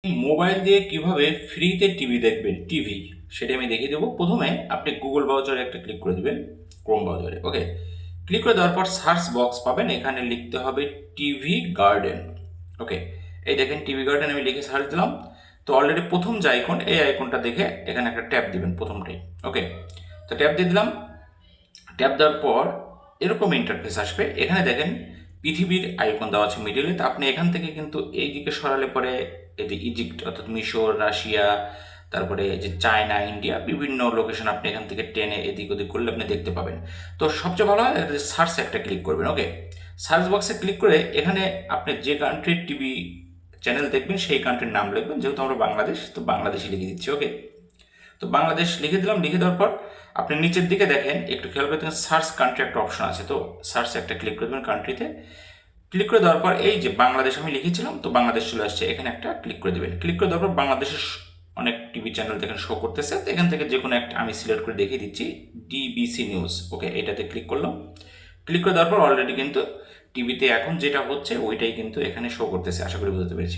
Mobile দিয়ে কিভাবে ফ্রিতে টিভি দেখবেন, সেটা আমি দেখিয়ে দেবো। প্রথমে আপনি গুগল ব্রাউজারে একটা ক্লিক করে দেবেন, ক্রোম ব্রাউজারে। ওকে, ক্লিক করে দেওয়ার পর সার্চ বক্স পাবেন, এখানে লিখতে হবে টিভি গার্ডেন। ওকে, এই দেখেন টিভি গার্ডেন আমি লিখে সার্চ দিলাম। তো অলরেডি প্রথম যে আইকন, এই আইকনটা দেখে এখানে একটা ট্যাপ দিবেন প্রথমটাই। ওকে, তো ট্যাপ দিয়ে দিলাম। ট্যাপ দেওয়ার পর এরকম ইন্টারফেস আসবে। এখানে দেখেন পৃথিবীর আইকন দেওয়া আছে মিডিলে। তো আপনি এখান থেকে কিন্তু এই দিকে সরালে পরে এই যে ইজিপ্ট অর্থাৎ মিশর, রাশিয়া, তারপরে যে চায়না, ইন্ডিয়া, বিভিন্ন লোকেশন আপনি এখান থেকে টেনে এদিক ওদিক করলে আপনি দেখতে পাবেন। তো সবচেয়ে ভালো হয় সার্চ একটা ক্লিক করবেন। ওকে, সার্চ বক্সে ক্লিক করে এখানে আপনি যে কান্ট্রির টিভি চ্যানেল দেখবেন সেই কান্ট্রির নাম লিখবেন। যেহেতু আমরা বাংলাদেশ, তো বাংলাদেশি লিখে দিচ্ছি। ওকে, তো বাংলাদেশ লিখে দিলাম। লিখে দেওয়ার পর আপনি নিচের দিকে দেখেন, একটু খেয়াল করে দেখেন সার্চ কান্ট্রি একটা অপশন আছে। তো সার্চ একটা ক্লিক করে দেবেন কান্ট্রিতে। ক্লিক করে দেওয়ার পর এই যে বাংলাদেশ আমি লিখেছিলাম, তো বাংলাদেশ চলে আসছে। এখানে একটা ক্লিক করে দেবেন। ক্লিক করে দেওয়ার পর বাংলাদেশের অনেক টিভি চ্যানেল দেখেন শো করতেছে। তো এখান থেকে যে কোনো একটা আমি সিলেক্ট করে দেখিয়ে দিচ্ছি, ডিবিসি নিউজ। ওকে, এটাতে ক্লিক করলাম। ক্লিক করে দেওয়ার পর অলরেডি কিন্তু টিভিতে এখন যেটা হচ্ছে ওইটাই কিন্তু এখানে শো করতেছে। আশা করি বুঝতে পেরেছি।